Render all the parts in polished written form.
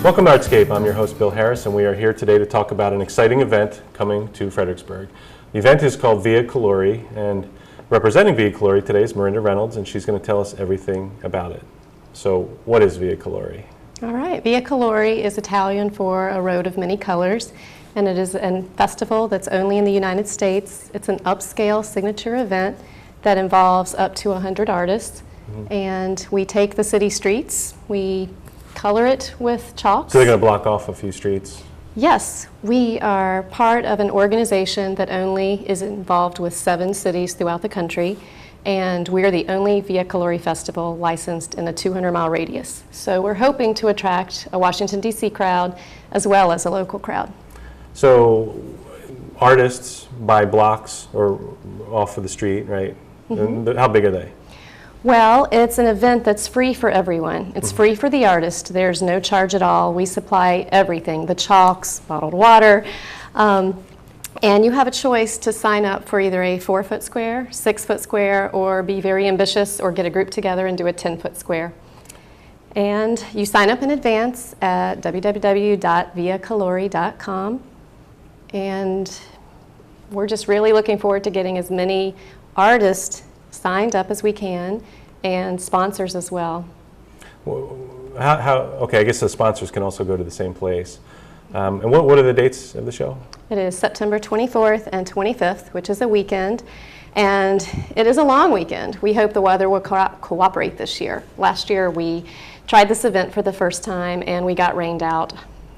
Welcome to Artscape. I'm your host, Bill Harris, and we are here today to talk about an exciting event coming to Fredericksburg. The event is called Via Colori, and representing Via Colori today is Mirinda Reynolds, and she's going to tell us everything about it. So, what is Via Colori? All right, Via Colori is Italian for a road of many colors, and it is a festival that's only in the United States. It's an upscale signature event that involves up to 100 artists, and we take the city streets, we color it with chalks. So they're going to block off a few streets? Yes, we are part of an organization that only is involved with 7 cities throughout the country, and we're the only Via Colori festival licensed in a 200-mile radius. So we're hoping to attract a Washington, D.C. crowd as well as a local crowd. So artists buy blocks or off of the street, right? And how big are they? Well, it's an event that's free for everyone. It's free for the artist. There's no charge at all. We supply everything, the chalks, bottled water, and you have a choice to sign up for either a 4-foot square, 6-foot square, or be very ambitious or get a group together and do a 10-foot square. And you sign up in advance at www.viacolori.com, and we're just really looking forward to getting as many artists signed up as we can, and sponsors as well. Okay, I guess the sponsors can also go to the same place. And what are the dates of the show? It is September 24th and 25th, which is a weekend, and it is a long weekend. We hope the weather will cooperate this year. Last year we tried this event for the first time and we got rained out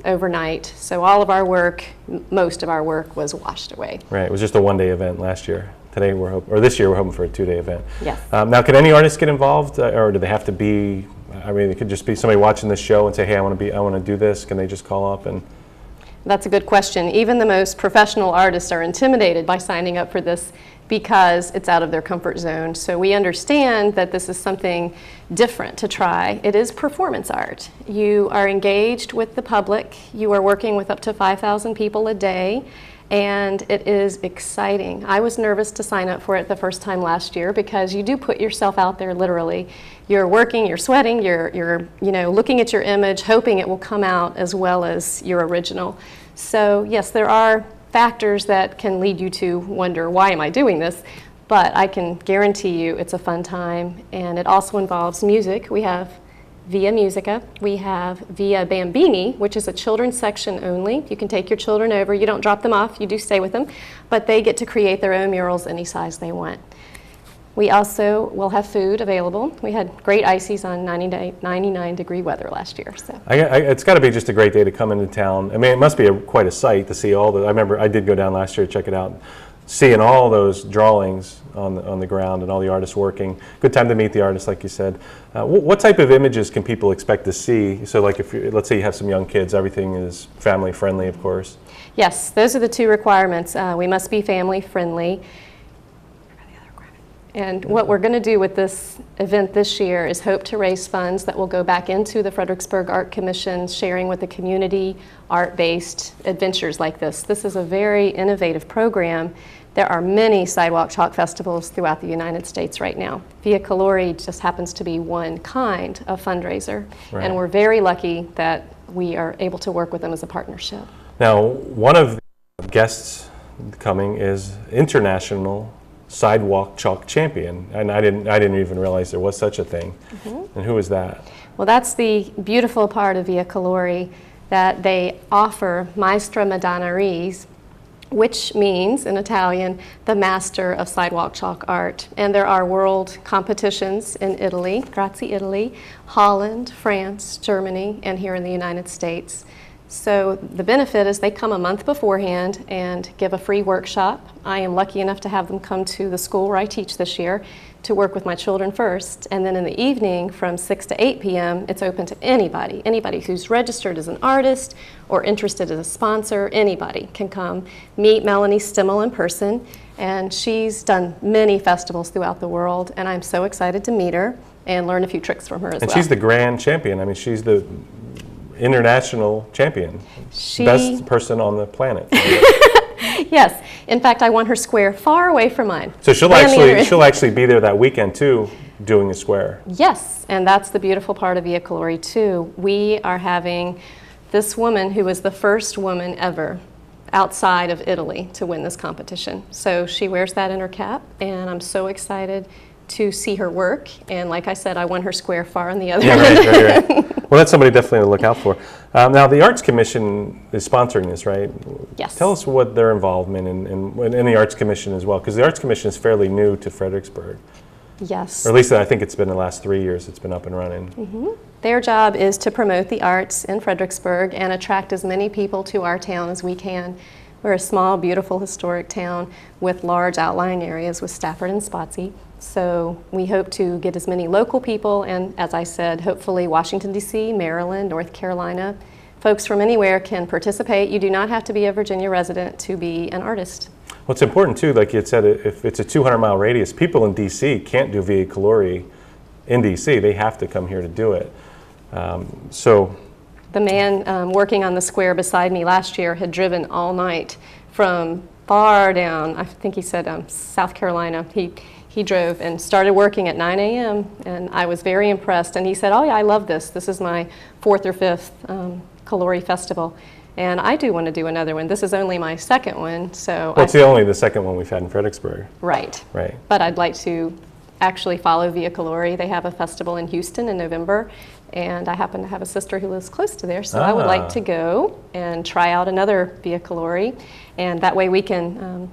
overnight, so all of our work, most of our work, was washed away. Right, it was just a one-day event last year. Today this year we're hoping for a 2-day event. Yes. Now, can any artists get involved, or do they have to be? I mean, it could just be somebody watching this show and say, "Hey, I want to do this." Can they just call up and? That's a good question. Even the most professional artists are intimidated by signing up for this because it's out of their comfort zone. So we understand that this is something different to try. It is performance art. You are engaged with the public. You are working with up to 5,000 people a day. And it is exciting. I was nervous to sign up for it the first time last year because you do put yourself out there literally. You're working, you're sweating, you're looking at your image, hoping it will come out as well as your original. So yes, there are factors that can lead you to wonder, why am I doing this? But I can guarantee you it's a fun time, and it also involves music. We have Via Musica. We have Via Bambini, which is a children's section only. You can take your children over. You don't drop them off. You do stay with them. But they get to create their own murals any size they want. We also will have food available. We had great ices on 99-degree weather last year. So it's got to be just a great day to come into town. I mean, it must be quite a sight to see all the. I remember I did go down last year to check it out. Seeing all those drawings on the ground and all the artists working. Good time to meet the artists, like you said. What type of images can people expect to see? So like let's say you have some young kids, everything is family friendly, of course. Yes, those are the 2 requirements. We must be family friendly. And what we're going to do with this event this year is hope to raise funds that will go back into the Fredericksburg Art Commission, sharing with the community art-based adventures like this. This is a very innovative program. There are many sidewalk chalk festivals throughout the United States right now. Via Colori just happens to be one kind of fundraiser, and we're very lucky that we are able to work with them as a partnership. Now, one of the guests coming is international sidewalk chalk champion, and I didn't even realize there was such a thing. And who is that? Well, that's the beautiful part of Via Colori, that they offer Maestra Madonnaries, which means in Italian the master of sidewalk chalk art. And there are world competitions in Italy, Grazie Italy, Holland, France, Germany, and here in the United States. So the benefit is they come a month beforehand and give a free workshop. I am lucky enough to have them come to the school where I teach this year to work with my children first. And then in the evening from 6 to 8 p.m., it's open to anybody who's registered as an artist or interested as a sponsor. Anybody can come meet Melanie Stimmel in person. And she's done many festivals throughout the world, and I'm so excited to meet her and learn a few tricks from her as well. And she's the grand champion. I mean, she's the international champion, best person on the planet. Yes, in fact, I want her square far away from mine. So she'll actually be there that weekend too, doing the square. Yes, and that's the beautiful part of Via Colori too. We are having this woman who was the first woman ever outside of Italy to win this competition. So she wears that in her cap, and I'm so excited to see her work. And like I said, I won her square far on the other end. Right. Well, that's somebody definitely to look out for. Now, the Arts Commission is sponsoring this, right? Yes. Tell us what their involvement in the Arts Commission as well, because the Arts Commission is fairly new to Fredericksburg. Yes. Or at least I think it's been the last 3 years it's been up and running. Mm-hmm. Their job is to promote the arts in Fredericksburg and attract as many people to our town as we can. We're a small, beautiful, historic town with large outlying areas with Stafford and Spotsy. So we hope to get as many local people and, as I said, hopefully Washington, D.C., Maryland, North Carolina. Folks from anywhere can participate. You do not have to be a Virginia resident to be an artist. Well, it's important, too, like you had said, if it's a 200-mile radius, people in D.C. can't do Via Colori in D.C. They have to come here to do it. The man working on the square beside me last year had driven all night from far down, I think he said South Carolina. He drove and started working at 9 a.m. and I was very impressed. And he said, "Oh yeah, I love this. This is my 4th or 5th Colori Festival. And I do want to do another one. This is only my 2nd one, so." Well, it's only the 2nd one we've had in Fredericksburg. Right. Right. But I'd like to actually follow Via Colori. They have a festival in Houston in November, and I happen to have a sister who lives close to there, so I would like to go and try out another Via Colori, and that way we can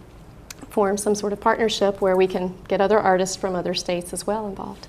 form some sort of partnership where we can get other artists from other states as well involved.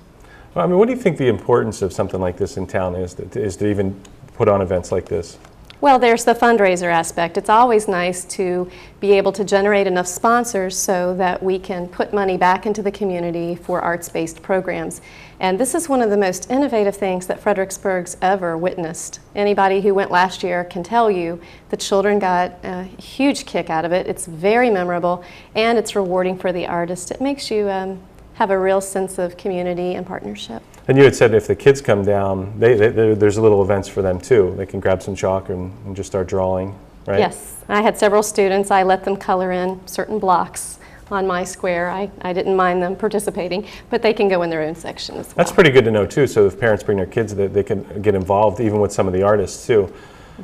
Well, I mean, what do you think the importance of something like this in town is to even put on events like this? Well, there's the fundraiser aspect. It's always nice to be able to generate enough sponsors so that we can put money back into the community for arts-based programs. And this is one of the most innovative things that Fredericksburg's ever witnessed. Anybody who went last year can tell you the children got a huge kick out of it. It's very memorable, and it's rewarding for the artist. It makes you have a real sense of community and partnership. And you had said if the kids come down, there's little events for them too. They can grab some chalk and just start drawing, right? Yes. I had several students. I let them color in certain blocks on my square. I didn't mind them participating, but they can go in their own section as well. That's pretty good to know too, so if parents bring their kids, they can get involved even with some of the artists too.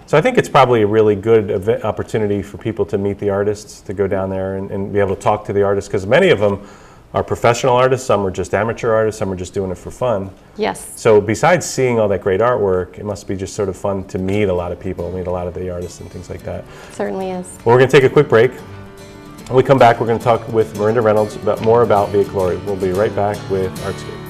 So I think it's probably a really good opportunity for people to meet the artists, to go down there and be able to talk to the artists, because many of them are professional artists, some are just amateur artists, some are just doing it for fun. Yes. So besides seeing all that great artwork, it must be just sort of fun to meet a lot of people, meet a lot of the artists and things like that. It certainly is. Well, we're going to take a quick break. When we come back, we're going to talk with Mirinda Reynolds more about Via Colori. We'll be right back with Artscape.